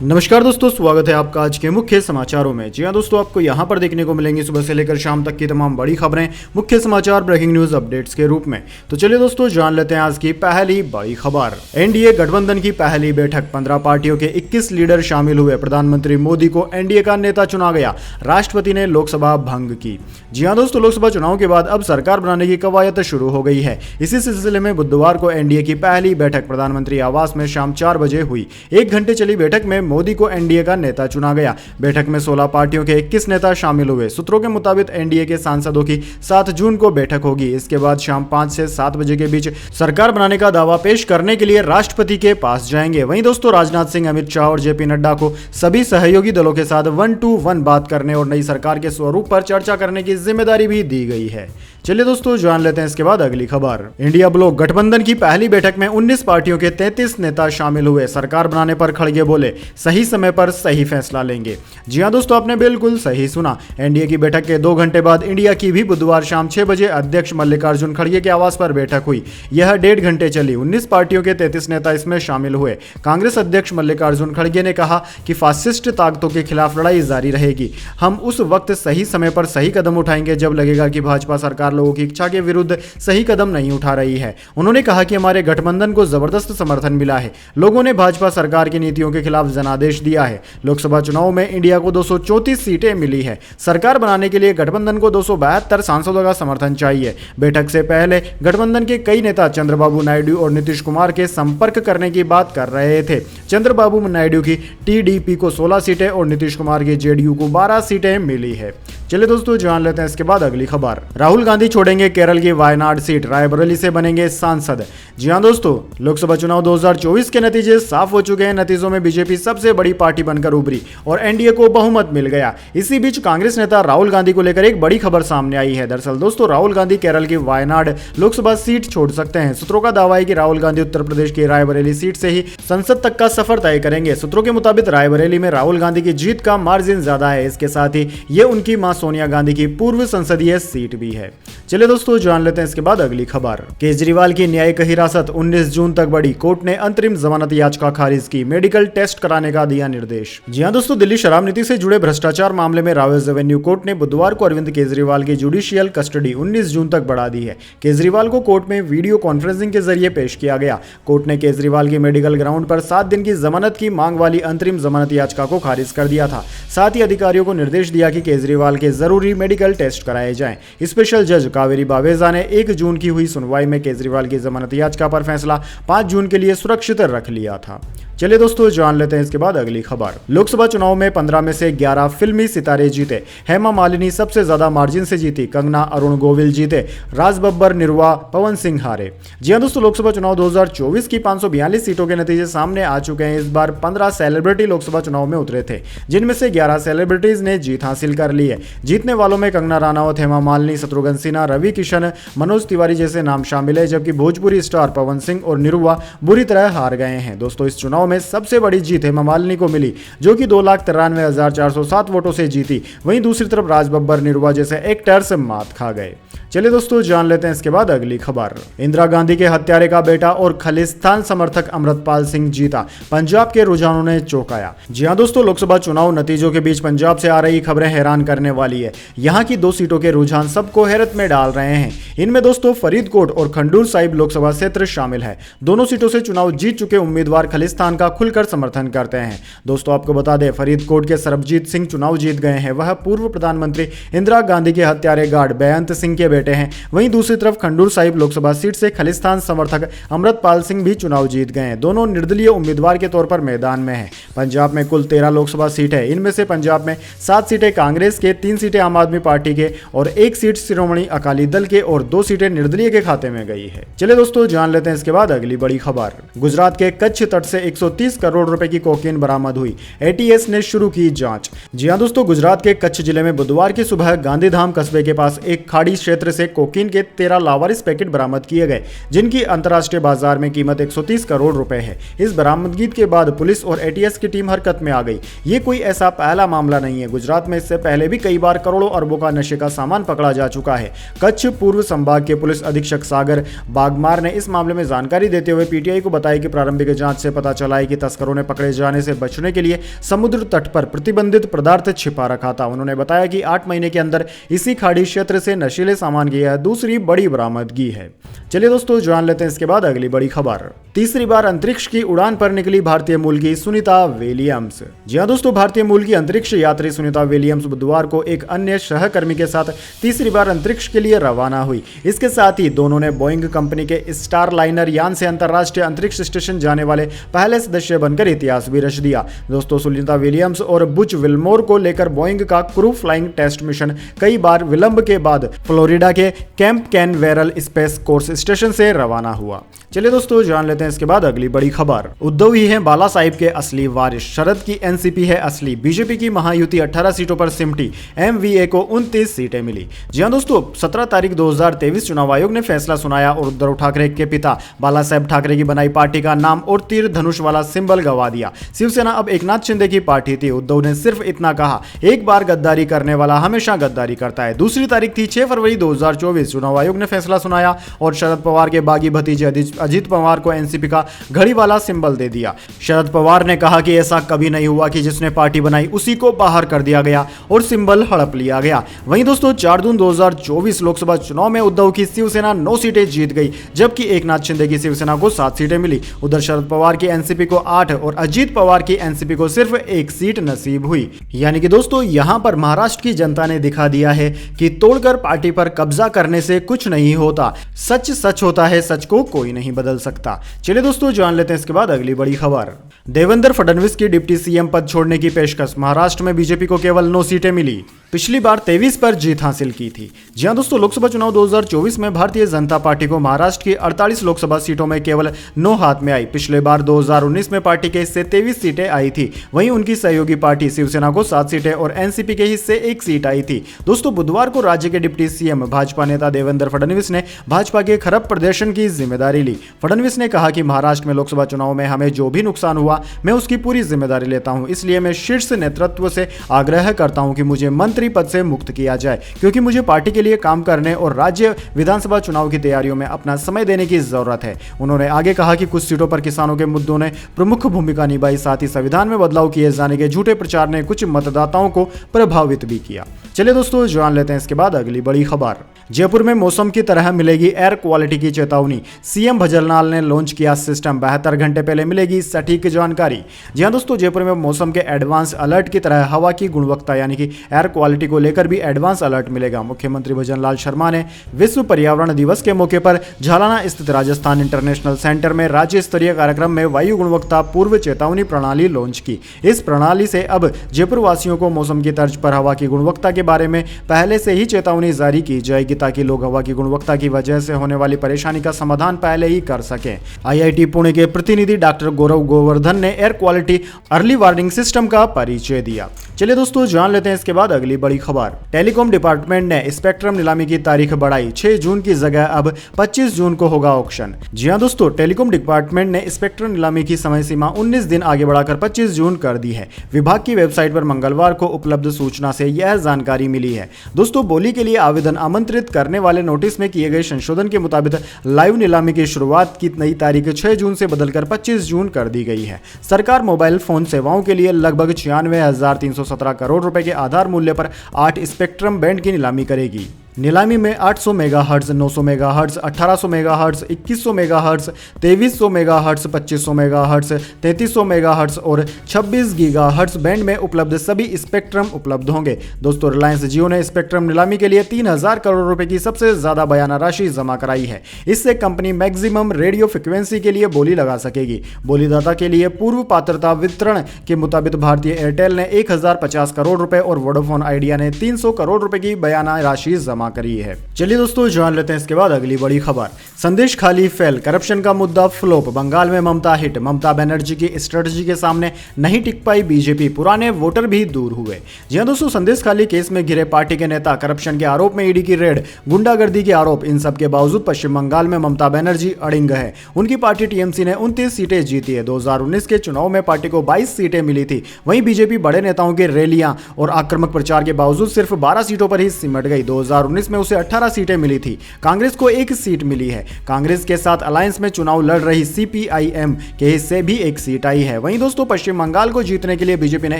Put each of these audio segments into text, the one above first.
नमस्कार दोस्तों, स्वागत है आपका आज के मुख्य समाचारों में। जी हां दोस्तों, आपको यहां पर देखने को मिलेंगी सुबह से लेकर शाम तक की तमाम बड़ी खबरें मुख्य समाचार ब्रेकिंग न्यूज अपडेट्स के रूप में। तो चलिए दोस्तों, जान लेते हैं आज की पहली बड़ी खबर। एनडीए गठबंधन की पहली बैठक, 15 पार्टियों के 21 लीडर शामिल हुए। प्रधानमंत्री मोदी को एनडीए का नेता चुना गया। राष्ट्रपति ने लोकसभा भंग की। जी हाँ दोस्तों, लोकसभा चुनाव के बाद अब सरकार बनाने की कवायद शुरू हो गई है। इसी सिलसिले में बुधवार को एनडीए की पहली बैठक प्रधानमंत्री आवास में शाम 4 बजे हुई। 1 घंटे चली बैठक में मोदी को एनडीए का नेता चुना गया। बैठक में 16 पार्टियों के 21 नेता शामिल हुए। सूत्रों के मुताबिक एनडीए के सांसदों की 7 जून को बैठक होगी। इसके बाद शाम 5 से 7 बजे के बीच सरकार बनाने का दावा पेश करने के लिए राष्ट्रपति के पास जाएंगे। वहीं दोस्तों, राजनाथ सिंह, अमित शाह और जेपी नड्डा को सभी सहयोगी दलों के साथ 1-to-1 बात करने और नई सरकार के स्वरूप पर चर्चा करने की जिम्मेदारी भी दी गई है। चलिए दोस्तों, जान लेते हैं इसके बाद अगली खबर। इंडिया ब्लॉक गठबंधन की पहली बैठक में 19 पार्टियों के 33 नेता शामिल हुए। सरकार बनाने पर खड़गे बोले, सही समय पर सही फैसला लेंगे। जी हां दोस्तों, आपने बिल्कुल सही सुना। एनडीए की बैठक के 2 घंटे बाद इंडिया की भी बुधवार शाम 6 बजे अध्यक्ष मल्लिकार्जुन खड़गे के आवास पर बैठक हुई। यह 1.5 घंटे चली। 19 पार्टियों के 33 नेता इसमें शामिल हुए। कांग्रेस अध्यक्ष मल्लिकार्जुन खड़गे ने कहा कि फासिस्ट ताकतों के खिलाफ लड़ाई जारी रहेगी। हम उस वक्त सही समय पर सही कदम उठाएंगे जब लगेगा कि भाजपा सरकार लोगों की इच्छा के विरुद्ध सही कदम नहीं उठा रही है। उन्होंने कहा कि हमारे गठबंधन को जबरदस्त समर्थन मिला है। लोगों ने भाजपा सरकार की नीतियों के खिलाफ जनादेश दिया है। लोकसभा चुनाव में इंडिया को 234 सीटें मिली है। सरकार बनाने के लिए गठबंधन को 272 सांसदों का समर्थन चाहिए। बैठक से पहले गठबंधन के कई नेता चंद्रबाबू नायडू और नीतीश कुमार के संपर्क करने की बात कर रहे थे। चंद्रबाबू नायडू की टीडीपी को 16 सीटें और नीतीश कुमार की जेडीयू को 12 सीटें मिली है। चलिए दोस्तों, जान लेते हैं इसके बाद अगली खबर। राहुल गांधी छोड़ेंगे केरल की वायनाड सीट, रायबरेली से बनेंगे सांसद। जी हां दोस्तों, लोकसभा चुनाव 2024 के नतीजे साफ हो चुके हैं। नतीजों में बीजेपी सबसे बड़ी पार्टी बनकर उभरी और एनडीए को बहुमत मिल गया। इसी बीच कांग्रेस नेता राहुल गांधी को लेकर एक बड़ी खबर सामने आई है। दरअसल दोस्तों, राहुल गांधी केरल की वायनाड लोकसभा सीट छोड़ सकते हैं। सूत्रों का दावा है कि राहुल गांधी उत्तर प्रदेश की रायबरेली सीट से ही संसद तक का सफर तय करेंगे। सूत्रों के मुताबिक रायबरेली में राहुल गांधी की जीत का मार्जिन ज्यादा है। इसके साथ ही ये उनकी मां सोनिया गांधी की पूर्व संसदीय सीट भी है। चलिए दोस्तों, जान लेते हैं इसके बाद अगली खबर। केजरीवाल की न्यायिक हिरासत 19 जून तक बढ़ी। कोर्ट ने अंतरिम जमानत याचिका खारिज की। मेडिकल टेस्ट कराने का दिया निर्देश। जी हां दोस्तों, दिल्ली शराब नीति से जुड़े भ्रष्टाचार मामले में रावेज एवेन्यू कोर्ट ने बुधवार को अरविंद केजरीवाल की जुडिशियल कस्टडी 19 जून तक बढ़ा दी है। केजरीवाल को कोर्ट में वीडियो कॉन्फ्रेंसिंग के जरिए पेश किया गया। कोर्ट ने केजरीवाल की मेडिकल ग्राउंड पर 7 दिन की जमानत की मांग वाली अंतरिम जमानत याचिका को खारिज कर दिया था। साथ ही अधिकारियों को निर्देश दिया कि केजरीवाल के जरूरी मेडिकल टेस्ट कराए जाएं। स्पेशल जज कावेरी बावेजा ने 1 जून की हुई सुनवाई में केजरीवाल की जमानत याचिका पर फैसला 5 जून के लिए सुरक्षित रख लिया था। चलिए दोस्तों, जान लेते हैं इसके बाद अगली खबर। लोकसभा चुनाव में 15 में से 11 फिल्मी सितारे जीते। हेमा मालिनी सबसे ज्यादा मार्जिन से जीती। कंगना, अरुण गोविल जीते। राज बब्बर, निरहुआ, पवन सिंह हारे। जी हां दोस्तों, लोकसभा चुनाव 2024 की 542 सीटों के नतीजे सामने आ चुके हैं। इस बार 15 सेलिब्रिटी लोकसभा चुनाव में उतरे थे, जिनमें से 11 सेलिब्रिटीज ने जीत हासिल कर ली है। जीतने वालों में कंगना रनावत, हेमा मालिनी, शत्रुघ्न सिन्हा, रवि किशन, मनोज तिवारी जैसे नाम शामिल है। जबकि भोजपुरी स्टार पवन सिंह और निरहुआ बुरी तरह हार गए हैं। दोस्तों, इस चुनाव में सबसे बड़ी जीत हेमा मालिनी को मिली, जो कि 2,93,407 वोटों से जीती। वहीं दूसरी तरफ राज बब्बर, निरहुआ जैसे एक्टर्स मात खा गए। चलिए दोस्तों, जान लेते हैं इसके बाद अगली खबर। इंदिरा गांधी के हत्यारे का बेटा और खालिस्तान समर्थक अमृतपाल सिंह जीता। पंजाब के रुझानों ने चौंकाया। जी हां दोस्तों, लोकसभा चुनाव नतीजों के बीच पंजाब से आ रही खबरें हैरान करने वाली है। यहां की 2 सीटों के रुझान सबको हैरत में डाल रहे हैं। इनमें दोस्तों फरीदकोट और खंडूर साहिब लोकसभा क्षेत्र शामिल है। दोनों सीटों से चुनाव जीत चुके उम्मीदवार खालिस्तान का खुलकर समर्थन करते हैं। दोस्तों, आपको बता दें, फरीदकोट के सरबजीत सिंह चुनाव जीत गए हैं। वह पूर्व प्रधानमंत्री इंदिरा गांधी के हत्यारे गार्ड बेअंत सिंह के बेटे हैं। वहीं दूसरी तरफ खंडूर साहिब लोकसभा सीट से खालिस्तान समर्थक अमृतपाल सिंह भी चुनाव जीत गए हैं। दोनों निर्दलीय उम्मीदवार के तौर पर मैदान में हैं। पंजाब में कुल 13 लोकसभा सीट है। इनमें से पंजाब में 7 सीटें कांग्रेस के, 3 सीटें आम आदमी पार्टी के और 1 सीट शिरोमणि अकाली दल के और 2 सीटें निर्दलीय के खाते में गई है। चलिए दोस्तों, जान लेते हैं इसके बाद अगली बड़ी खबर। गुजरात के कच्छ तट से 130 करोड़ रुपए की कोकीन बरामद हुई। एटीएस ने शुरू की जांच। जी हां दोस्तों, गुजरात के कच्छ जिले में बुधवार की सुबह गांधीधाम कस्बे के पास एक खाड़ी क्षेत्र से कोकीन के 13 लावारिस पैकेट बरामद किए गए, जिनकी अंतर्राष्ट्रीय बाजार में कीमत 130 करोड़ रुपए है। इस बरामदगी के बाद पुलिस और एटीएस की की टीम हरकत में आ गई। ये कोई ऐसा पहला मामला नहीं है, गुजरात में इससे पहले भी कई बार करोड़ों अरबों का नशे का सामान पकड़ा जा चुका है। कच्छ पूर्व संभाग के पुलिस अधीक्षक सागर बागमार ने इस मामले में जानकारी देते हुए पीटीआई को बताया कि प्रारंभिक जांच से पता चला है कि तस्करों ने पकड़े जाने से बचने के लिए समुद्र तट पर प्रतिबंधित पदार्थ छिपा रखा था। उन्होंने बताया कि 8 महीने के अंदर इसी खाड़ी क्षेत्र से नशीले सामान की यह दूसरी बड़ी बरामदगी है। चलिए दोस्तों, जान लेते हैं इसके बाद अगली बड़ी खबर। तीसरी बार अंतरिक्ष की उड़ान पर निकली भारतीय मूल की सुनीता विलियम्स। जी हां दोस्तों, भारतीय मूल की अंतरिक्ष यात्री सुनीता विलियम्स बुधवार को एक अन्य सहकर्मी के साथ तीसरी बार अंतरिक्ष के लिए रवाना हुई। इसके साथ ही दोनों ने बोइंग कंपनी के स्टार लाइनर यान से अंतरराष्ट्रीय अंतरिक्ष स्टेशन जाने वाले पहले सदस्य बनकर इतिहास भी रच दिया। दोस्तों, सुनीता विलियम्स और बुच विल्मोर को लेकर बोइंग का क्रू फ्लाइंग टेस्ट मिशन कई बार विलंब के बाद फ्लोरिडा के camp Canaveral space course station से रवाना हुआ। चलिए दोस्तों, जान लेते हैं इसके बाद अगली बड़ी खबर। उद्धव ही है बाला साहिब के असली वारिस, शरद की एनसीपी है असली। बीजेपी की महायुति 18 सीटों पर सिमटी, एमवीए को 29 सीटें मिली। जी हां दोस्तों, 17 तारीख 2023 चुनाव आयोग ने फैसला सुनाया और उद्धव ठाकरे के पिता बाला साहेब ठाकरे की बनाई पार्टी का नाम और तीर धनुष वाला सिंबल गवा दिया। शिवसेना अब एकनाथ शिंदे की पार्टी थी। उद्धव ने सिर्फ इतना कहा, एक बार गद्दारी करने वाला हमेशा गद्दारी करता है। दूसरी तारीख थी 6 फरवरी 2024, चुनाव आयोग ने फैसला सुनाया और शरद पवार के बागी भतीजे अजीत पवार को एनसीपी का घड़ी वाला सिंबल दे दिया। शरद पवार ने कहा कि ऐसा कभी नहीं हुआ कि जिसने पार्टी बनाई उसी को बाहर कर दिया गया और सिंबल हड़प लिया गया। वहीं दोस्तों, 4 जून 2024 लोकसभा चुनाव में उद्धव की शिवसेना 9 सीटें जीत गई, जबकि एकनाथ शिंदे की शिवसेना को 7 सीटें मिली। उधर शरद पवार की एनसीपी को 8 और अजीत पवार की एनसीपी को सिर्फ 1 सीट नसीब हुई। यानी कि दोस्तों, यहां पर महाराष्ट्र की जनता ने दिखा दिया है कि तोड़कर पार्टी पर कब्जा करने से कुछ नहीं होता। सच सच होता है, सच को कोई नहीं बदल सकता। चलिए दोस्तों, जान लेते हैं इसके बाद अगली बड़ी खबर। देवेंद्र फडणवीस की डिप्टी सीएम पद छोड़ने की पेशकश, महाराष्ट्र में बीजेपी को केवल 9 सीटें मिली। पिछली बार 23 पर जीत हासिल की थी। जी हां दोस्तों, लोकसभा चुनाव 2024 में भारतीय जनता पार्टी को महाराष्ट्र की 48 लोकसभा सीटों में केवल 9 हाथ में आई। पिछले बार 2019 में पार्टी के हिस्से 23 सीटें आई थी। वहीं उनकी सहयोगी पार्टी शिवसेना को 7 सीटें और एनसीपी के हिस्से 1 सीट आई थी। दोस्तों, बुधवार को राज्य के डिप्टी सीएम भाजपा नेता देवेंद्र फडणवीस ने भाजपा के खराब प्रदर्शन की जिम्मेदारी ली। फडणवीस ने कहा कि महाराष्ट्र में लोकसभा चुनाव में हमें जो भी नुकसान हुआ, मैं उसकी पूरी जिम्मेदारी लेता हूं। इसलिए मैं शीर्ष नेतृत्व से आग्रह करता हूं कि मुझे मंत्री पद से मुक्त किया जाए, क्योंकि मुझे पार्टी के लिए काम करने और राज्य विधानसभा चुनाव की तैयारियों में अपना समय देने की जरूरत है। उन्होंने आगे कहा कि कुछ सीटों पर किसानों के मुद्दों ने प्रमुख भूमिका निभाई, साथ ही संविधान में बदलाव किए जाने के झूठे प्रचार ने कुछ मतदाताओं को प्रभावित भी किया। चलिए दोस्तों, जान लेते हैं इसके बाद अगली बड़ी खबर। जयपुर में मौसम की तरह मिलेगी एयर क्वालिटी की चेतावनी, सीएम भजनलाल ने लॉन्च किया सिस्टम, 72 घंटे पहले मिलेगी सटीक जानकारी। जी हां दोस्तों, जयपुर में मौसम के एडवांस अलर्ट की तरह हवा की गुणवत्ता यानी कि एयर क्वालिटी को लेकर भी एडवांस अलर्ट मिलेगा। मुख्यमंत्री भजनलाल शर्मा ने विश्व पर्यावरण दिवस के मौके पर झालाना स्थित राजस्थान इंटरनेशनल सेंटर में राज्य स्तरीय कार्यक्रम में वायु गुणवत्ता पूर्व चेतावनी प्रणाली लॉन्च की। इस प्रणाली से अब जयपुर वासियों को मौसम की तर्ज पर हवा की गुणवत्ता के बारे में पहले से ही चेतावनी जारी की जाएगी, ताकि लोग हवा की गुणवत्ता की वजह से होने वाली परेशानी का समाधान पहले ही कर सकें। आईआईटी पुणे के प्रतिनिधि डॉक्टर गौरव गोवर्धन ने air quality early warning system का परिचय दिया। चलिए दोस्तों, जान लेते हैं इसके बाद अगली बड़ी खबर। टेलीकॉम डिपार्टमेंट ने स्पेक्ट्रम नीलामी की तारीख बढ़ाई, 6 जून की जगह अब 25 जून को होगा ऑक्शन। जी हां दोस्तों, टेलीकॉम डिपार्टमेंट ने स्पेक्ट्रम नीलामी की समय सीमा 19 दिन आगे बढ़ाकर 25 जून कर दी है। विभाग की वेबसाइट पर मंगलवार को उपलब्ध सूचना से यह जानकारी मिली है। दोस्तों, बोली के लिए आवेदन आमंत्रित करने वाले नोटिस में किए गए संशोधन के मुताबिक लाइव नीलामी की शुरुआत की नई तारीख 6 जून से बदलकर 25 जून कर दी गई है। सरकार मोबाइल फोन सेवाओं के लिए लगभग 96,317 करोड़ रुपए के आधार मूल्य पर 8 स्पेक्ट्रम बैंड की नीलामी करेगी। नीलामी में 800 megahertz, 900 megahertz, 1800 megahertz, 2100 megahertz, 2300 megahertz, 2500 megahertz, 3300 megahertz और 26 गीगाहर्ट्ज बैंड में उपलब्ध सभी स्पेक्ट्रम उपलब्ध होंगे। दोस्तों, रिलायंस जियो ने स्पेक्ट्रम नीलामी के लिए 3000 करोड़ रुपए की सबसे ज्यादा बयाना राशि जमा कराई है। इससे कंपनी मैक्सिमम रेडियो फ्रिक्वेंसी के लिए बोली लगा सकेगी। बोलीदाता के लिए पूर्व पात्रता वितरण के मुताबिक भारतीय एयरटेल ने 1050 करोड़ रुपए और वोडाफोन आइडिया ने 300 करोड़ रुपए की बयाना राशि जमा जमा करी है। चलिए दोस्तों जान लेते हैं इसके बाद अगली बड़ी खबर। संदेश खाली फेल, करप्शन का मुद्दा फ्लॉप, बंगाल में ममता हिट, ममता बनर्जी की स्ट्रेटजी के सामने नहीं टिक पाई बीजेपी, पुराने वोटर भी दूर हुए। जी हां दोस्तों, संदेश खाली केस में घिरे पार्टी के नेता, करप्शन के आरोप में ईडी की रेड, गुंडागर्दी के आरोप, इन सब के बावजूद पश्चिम बंगाल में ममता बनर्जी अड़िंग है। उनकी पार्टी टीएमसी ने 29 सीटें जीती है। 2019 के चुनाव में पार्टी को 22 सीटें मिली थी। वहीं बीजेपी बड़े नेताओं की रैलियां और आक्रामक प्रचार के बावजूद सिर्फ 12 सीटों पर ही सिमट गई। 2019 में उसे 18 सीटें मिली थी। कांग्रेस को 1 सीट मिली है। कांग्रेस के साथ अलायंस में चुनाव लड़ रही सीपीआईएम के हिस्से भी 1 सीट आई है। वहीं दोस्तों पश्चिम बंगाल को जीतने के लिए बीजेपी ने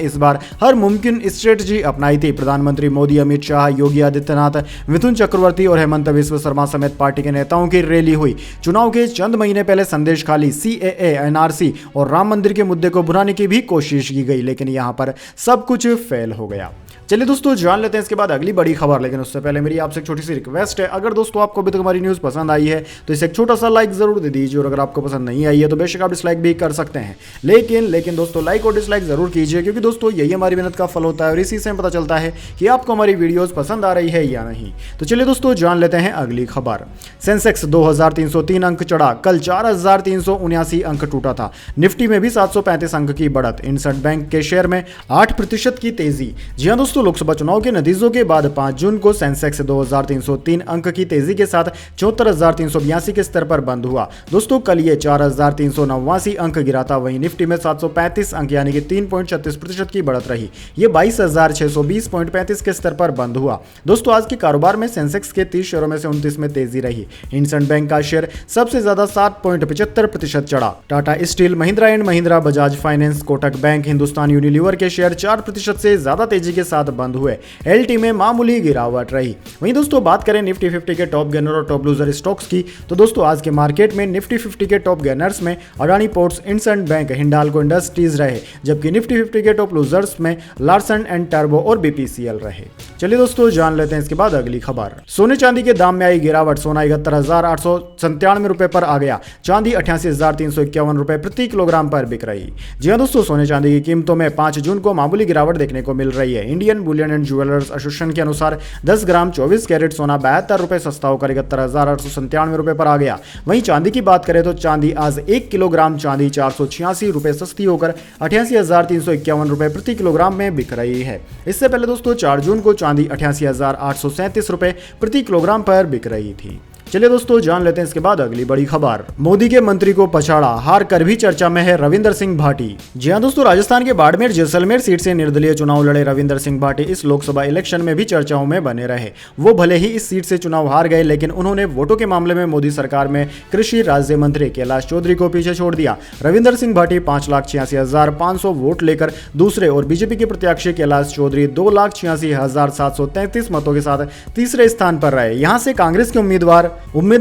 इस बार हर मुमकिन स्ट्रेटजी अपनाई थी। प्रधानमंत्री मोदी, अमित शाह, योगी आदित्यनाथ, मिथुन चक्रवर्ती और हेमंत बिस्व शर्मा समेत पार्टी के नेताओं की रैली हुई। चुनाव के चंद महीने पहले संदेश खाली, सीएए, एनआरसी और राम मंदिर के मुद्दे को भुनाने की भी कोशिश की गई, लेकिन यहां पर सब कुछ फेल हो गया। चलिए दोस्तों जान लेते हैं इसके बाद अगली बड़ी खबर, लेकिन उससे पहले मेरी आपसे एक छोटी सी रिक्वेस्ट है। अगर दोस्तों आपको अभी तक हमारी न्यूज़ पसंद आई है तो इसे एक छोटा सा लाइक जरूर दे दीजिए, और अगर आपको पसंद नहीं आई है तो बेशक आप डिसलाइक भी कर सकते हैं। लेकिन दोस्तों लाइक और डिसलाइक जरूर कीजिए, क्योंकि दोस्तों यही हमारी मेहनत का फल होता है और इसी से पता चलता है कि आपको हमारी वीडियोज़ पसंद आ रही है या नहीं। तो चलिए दोस्तों जान लेते हैं अगली खबर। सेंसेक्स 2303 अंक चढ़ा, कल 4379 अंक टूटा था। निफ्टी में भी 735 अंक की बढ़त। इंडसइंड बैंक के शेयर में 8% की तेजी। जी हाँ दोस्तों, लोकसभा चुनाव के नतीजों के बाद 5 जून को सेंसेक्स 2303 अंक की तेजी के साथ 74,382 के स्तर पर बंद हुआ। दोस्तों कल ये 4,389 अंक गिरा था। वहीं निफ्टी में 735 अंक यानी कि 3.36% की बढ़त रही। ये 22,620.35 के स्तर पर बंद हुआ। दोस्तों आज के कारोबार में सेंसेक्स के 30 शेयरों में से 29 में तेजी रही। इंडसइंड बैंक का शेयर सबसे ज्यादा 7.75% चढ़ा। Tata steel, Mahindra and Mahindra, Bajaj finance, Kotak bank, Hindustan Unilever के शेयर 4% से ज्यादा तेजी के साथ बंद हुए। एलटी में मामूली गिरावट रही। वहीं दोस्तों बात करें निफ्टी 50 के टॉप गेनर और टॉप लूजर स्टॉक्स की, तो दोस्तों आज के मार्केट में निफ्टी 50 के टॉप गेनर्स में Adani ports, IndusInd bank, Hindalco industries रहे, जबकि निफ्टी 50 के टॉप लूजर्स में लार्सन एंड टर्बो और बीपीसीएल रहे। चलिए दोस्तों जान लेते हैं इसके बाद अगली खबर। सोने चांदी के दाम में आई गिरावट। सोना 71,897 रुपए पर आ गया। चांदी 88,351 रुपए प्रति किलोग्राम पर बिक रही। जी हाँ दोस्तों, सोने चांदी की कीमतों में 5 जून को मामूली गिरावट देखने को मिल रही है। Indian Boolean and jewellers association के अनुसार 10 ग्राम 24 कैरेट सोना 72 रुपए सस्ता होकर 71,897 रुपए पर आ गया। वहीं चांदी की बात करें तो चांदी आज 1 किलोग्राम चांदी 486 रुपए सस्ती होकर 88,351 रुपए प्रति किलोग्राम में बिक रही है। इससे पहले दोस्तों 4 जून को चांदी 88,837 रुपए प्रति किलोग्राम पर बिक रही थी। चलिए दोस्तों जान लेते हैं इसके बाद अगली बड़ी खबर। मोदी के मंत्री को पछाड़ा, हार कर भी चर्चा में है रविंदर सिंह भाटी। जी हां दोस्तों, राजस्थान के बाड़मेर जैसलमेर सीट से निर्दलीय चुनाव लड़े रविंदर सिंह भाटी इस लोकसभा इलेक्शन में भी चर्चाओं में बने रहे। वो भले ही इस सीट से चुनाव हार गए, लेकिन उन्होंने वोटों के मामले में मोदी सरकार में कृषि राज्य मंत्री कैलाश चौधरी को पीछे छोड़ दिया। रविंदर सिंह भाटी 5,86,500 वोट लेकर दूसरे और बीजेपी के प्रत्याशी कैलाश चौधरी 2,86,733 मतों के साथ तीसरे स्थान पर रहे। यहां से कांग्रेस के उम्मीदवार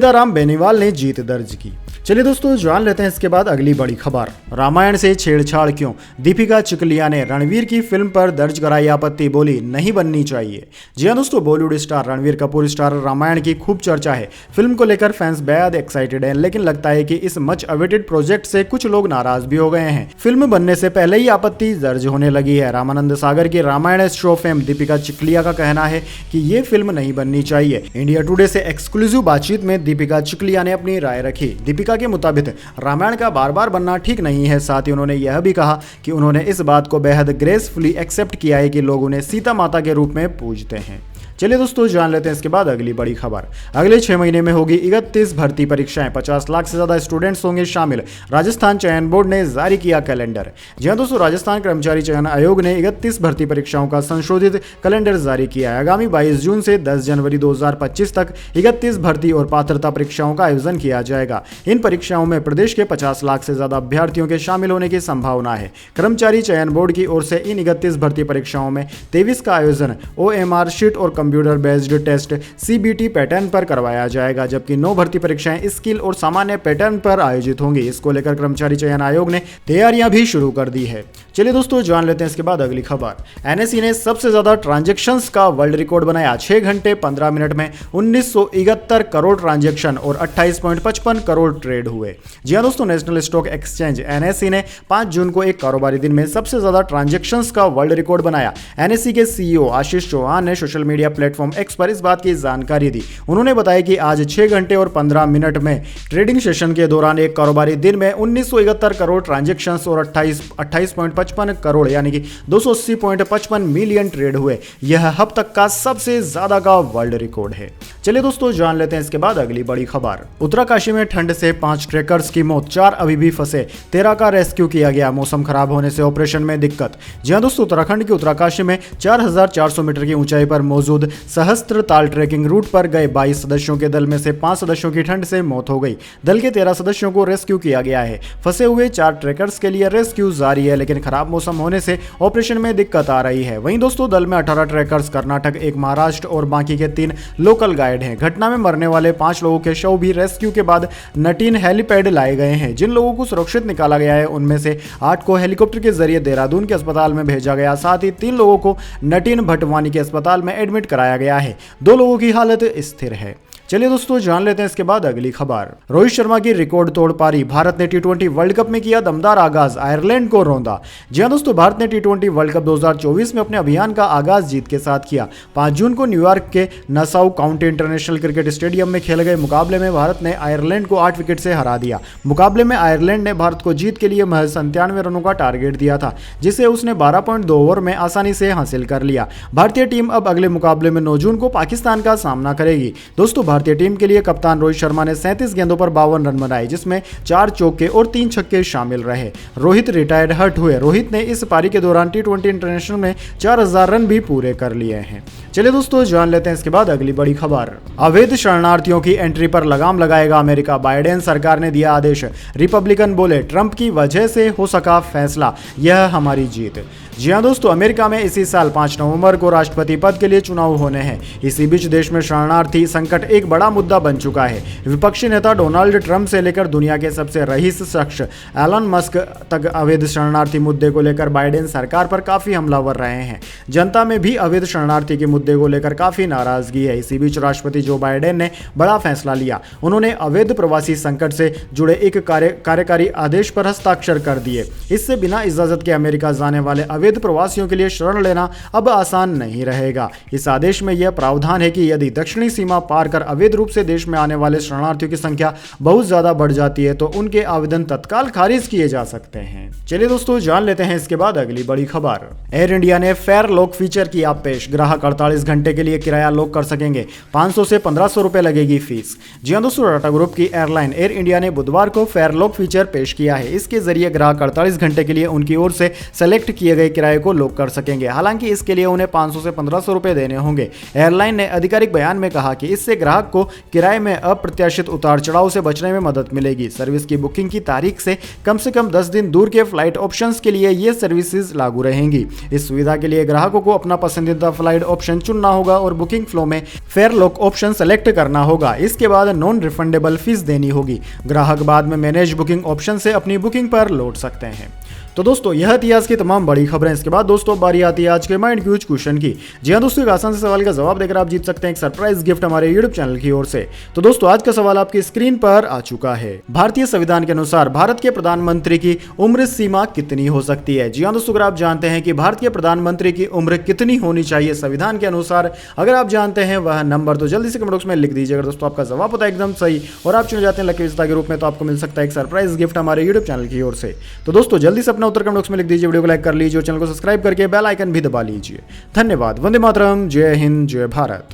राम बेनीवाल ने जीत दर्ज की। चलिए दोस्तों जान लेते हैं इसके बाद अगली बड़ी खबर। रामायण से छेड़छाड़ क्यों? दीपिका चिकलिया ने रणवीर की फिल्म पर दर्ज कराई आपत्ति, बोली नहीं बननी चाहिए। जी हां दोस्तों, बॉलीवुड स्टार रणवीर कपूर स्टार रामायण की खूब चर्चा है। फिल्म को लेकर फैंस बेहद एक्साइटेड हैं, लेकिन लगता है कि इस मच अवेटेड प्रोजेक्ट से कुछ लोग नाराज भी हो गए हैं। फिल्म बनने से पहले ही आपत्ति दर्ज होने लगी है। रामानंद सागर की रामायण शो फेम दीपिका चिकलिया का कहना है कि ये फिल्म नहीं बननी चाहिए। इंडिया टुडे से एक्सक्लूसिव बातचीत में दीपिका चिकलिया ने अपनी राय रखी। दीपिका के मुताबिक रामायण का बार बार बनना ठीक नहीं है। साथ ही उन्होंने यह भी कहा कि उन्होंने इस बात को बेहद ग्रेसफुली एक्सेप्ट किया है कि लोग उन्हें सीता माता के रूप में पूजते हैं। चलिए दोस्तों जान लेते हैं इसके बाद अगली बड़ी खबर। अगले 6 महीने में होगी 31 भर्ती परीक्षाएं, 50 लाख से ज्यादा स्टूडेंट्स होंगे शामिल। राजस्थान चयन बोर्ड ने जारी किया कैलेंडर। जी हां दोस्तों, राजस्थान कर्मचारी चयन आयोग ने 31 भर्ती परीक्षाओं का संशोधित कैलेंडर जारी किया है। आगामी 22 जून से 10 जनवरी 2025 तक 31 भर्ती और पात्रता परीक्षाओं का आयोजन किया जाएगा। इन परीक्षाओं में प्रदेश के 50 लाख से ज्यादा अभ्यर्थियों के शामिल होने की संभावना है। कर्मचारी चयन बोर्ड की ओर से इन 31 भर्ती परीक्षाओं में 23 का आयोजन OMR शीट और computer based test CBT pattern पर करवाया जाएगा, जबकि 9 भर्ती परीक्षाएं स्किल और सामान्य पैटर्न पर आयोजित होंगी। इसको लेकर कर्मचारी चयन आयोग ने तैयारियां भी शुरू कर दी है। चलिए दोस्तों जान लेते हैं इसके बाद अगली खबर। NSE ने सबसे ज्यादा ट्रांजैक्शंस का वर्ल्ड रिकॉर्ड बनाया। 6 घंटे 15 मिनट में 1971 करोड़ ट्रांजैक्शन और 28.55 करोड़ ट्रेड हुए। जी हां दोस्तों, नेशनल स्टॉक एक्सचेंज NSE ने 5 जून को एक कारोबारी दिन में सबसे ज्यादा ट्रांजैक्शंस का वर्ल्ड रिकॉर्ड बनाया। NSE के CEO आशीष चौहान ने सोशल मीडिया प्लेटफॉर्म एक्स पर इस बात की जानकारी दी। उन्होंने बताया कि आज 6 घंटे और 15 मिनट में ट्रेडिंग सेशन के दौरान एक कारोबारी दिन में 1971 करोड़ ट्रांजैक्शंस और 28.55 करोड़ यानी कि 280.55 मिलियन ट्रेड हुए। यह अब तक का सबसे ज्यादा का वर्ल्ड रिकॉर्ड है। चलिए दोस्तों जान लेते हैं इसके बाद अगली बड़ी खबर। उत्तराकाशी में ठंड से 5 ट्रेकर्स की मौत, 4 अभी भी फंसे, 13 का रेस्क्यू किया गया। मौसम खराब होने से ऑपरेशन में दिक्कत। जी हां दोस्तों, उत्तराखंड के उत्तराकाशी में 4400 मीटर की ऊंचाई पर मौजूद सहस्त्रताल ट्रेकिंग रूट पर गए 22 सदस्यों के दल में से 5 सदस्यों की ठंड से मौत हो गई। दल के 13 सदस्यों को रेस्क्यू किया गया है। फंसे हुए 4 ट्रेकर्स के लिए रेस्क्यू जारी है, लेकिन खराब मौसम होने से ऑपरेशन में दिक्कत आ रही है। वहीं दोस्तों दल में 18 ट्रेकर्स कर्नाटक, 1 महाराष्ट्र और बाकी के 3 लोकल गाइड हैं। घटना में मरने वाले 5 लोगों के शव भी रेस्क्यू के बाद नटीन हेलीपैड लाए गए हैं। जिन लोगों को सुरक्षित निकाला गया है उनमें से 8 को हेलीकॉप्टर के जरिए देहरादून के अस्पताल में भेजा गया। साथ ही 3 लोगों को नटीन भटवानी के अस्पताल में एडमिट कराया गया है। 2 लोगों की हालत स्थिर है। चलिए दोस्तों जान लेते हैं इसके बाद अगली खबर। रोहित शर्मा की रिकॉर्ड तोड़ पारी, भारत ने टी20 वर्ल्ड कप में किया दमदार आगाज, आयरलैंड को रौंदा। जी हां दोस्तों, भारत ने टी20 वर्ल्ड कप 2024 में अपने अभियान का आगाज जीत के साथ किया। 5 जून को न्यूयॉर्क के Nassau county international cricket stadium में खेले गए मुकाबले में भारत ने आयरलैंड को 8 विकेट से हरा दिया। मुकाबले में आयरलैंड ने भारत को जीत के लिए महज 97 रनों का टारगेट दिया था, जिसे उसने 12.2 ओवर में आसानी से हासिल कर लिया। भारतीय टीम अब अगले मुकाबले में 9 जून को पाकिस्तान का सामना करेगी। दोस्तों भारतीय टीम के लिए कप्तान रोहित शर्मा ने 37 गेंदों पर 52 रन बनाए, जिसमें 4 चौके और 3 छक्के शामिल रहे। रोहित रिटायर्ड हर्ट हुए। रोहित ने इस पारी के दौरान टी20 इंटरनेशनल में 4000 रन भी पूरे कर लिए हैं। चलिए दोस्तों जान लेते हैं इसके बाद अगली बड़ी खबर। अवैध शरणार्थियों की एंट्री पर लगाम लगाएगा अमेरिका, बाइडेन सरकार ने दिया आदेश। रिपब्लिकन बोले ट्रंप की वजह से हो सका फैसला, यह हमारी जीत। जी हां दोस्तों, अमेरिका में इसी साल 5 नवंबर को राष्ट्रपति पद के लिए चुनाव होने हैं। इसी बीच देश में शरणार्थी संकट एक बड़ा मुद्दा बन चुका है। विपक्षी नेता डोनाल्ड ट्रंप से लेकर दुनिया के सबसे रईस शख्स एलन मस्क तक अवैध शरणार्थी मुद्दे को लेकर बाइडेन सरकार पर काफी हमलावर रहे हैं। जनता में भी अवैध शरणार्थी के मुद्दे को लेकर काफी नाराजगी है। इसी बीच राष्ट्रपति जो बाइडेन ने बड़ा फैसला लिया। उन्होंने अवैध प्रवासी संकट से जुड़े एक कार्यकारी आदेश पर हस्ताक्षर कर दिए। इससे बिना इजाजत के अमेरिका जाने वाले अवैध प्रवासियों के लिए शरण लेना अब आसान नहीं रहेगा। इस आदेश में यह प्रावधान है कि यदि दक्षिणी सीमा पार कर अवैध रूप से देश में आने वाले शरणार्थियों की संख्या बहुत ज्यादा बढ़ जाती है तो उनके आवेदन तत्काल खारिज किए जा सकते हैं। चलिए दोस्तों जान लेते हैं इसके बाद अगली बड़ी खबर। एयर इंडिया ने फेयर लॉक फीचर किया पेश। ग्राहक 48 घंटे के लिए किराया लॉक कर सकेंगे। 500 से 1500 रुपए लगेगी फीस। जी हां दोस्तों, टाटा ग्रुप की एयरलाइन एयर इंडिया ने बुधवार को फेयर लॉक फीचर पेश किया है। इसके जरिए ग्राहक 48 घंटे के लिए उनकी ओर से सेलेक्ट किए गए किराए को लॉक कर सकेंगे। हालांकि इसके लिए उन्हें 500 से 1500 रुपए देने होंगे। एयरलाइन ने आधिकारिक बयान में कहा कि इससे ग्राहक को किराए में अप्रत्याशित उतार चढ़ाव से बचने में मदद मिलेगी। सर्विस की बुकिंग की तारीख से कम 10 दिन दूर के फ्लाइट ऑप्शंस के लिए ये सर्विसेज लागू रहेंगी। इस सुविधा के लिए ग्राहकों को अपना पसंदीदा फ्लाइट ऑप्शन चुनना होगा और बुकिंग फ्लो में फेयर लॉक ऑप्शन सेलेक्ट करना होगा। इसके बाद नॉन रिफंडेबल फीस देनी होगी। ग्राहक बाद में मैनेज बुकिंग ऑप्शन से अपनी बुकिंग पर लौट सकते हैं। तो दोस्तों यह थी आज की तमाम बड़ी खबरें। इसके बाद दोस्तों बारी आती है आज के माइंड क्यूज क्वेश्चन की। जी हां दोस्तों, एक आसान से सवाल का जवाब देकर आप जीत सकते हैं एक सरप्राइज गिफ्ट हमारे यूट्यूब चैनल की ओर से। तो दोस्तों आज का सवाल आपकी स्क्रीन पर आ चुका है। भारतीय संविधान के अनुसार भारत के प्रधानमंत्री की उम्र सीमा कितनी हो सकती है? जी हां दोस्तों, अगर आप जानते हैं कि भारतीय प्रधानमंत्री की उम्र कितनी होनी चाहिए संविधान के अनुसार, अगर आप जानते हैं वह नंबर तो जल्दी से कमेंट बॉक्स में लिख दीजिए। अगर दोस्तों आपका जवाब होता है एकदम सही और आप चुने जाते हैं लकी विजेता के रूप में, तो आपको मिल सकता है एक सरप्राइज गिफ्ट हमारे यूट्यूब चैनल की ओर से। तो दोस्तों जल्दी से अपना उत्तर कमेंट बॉक्स में लिख दीजिए, वीडियो को लाइक कर लीजिए और चैनल को सब्सक्राइब करके बेल आइकन भी दबा लीजिए। धन्यवाद। वंदे मातरम। जय हिंद, जय भारत।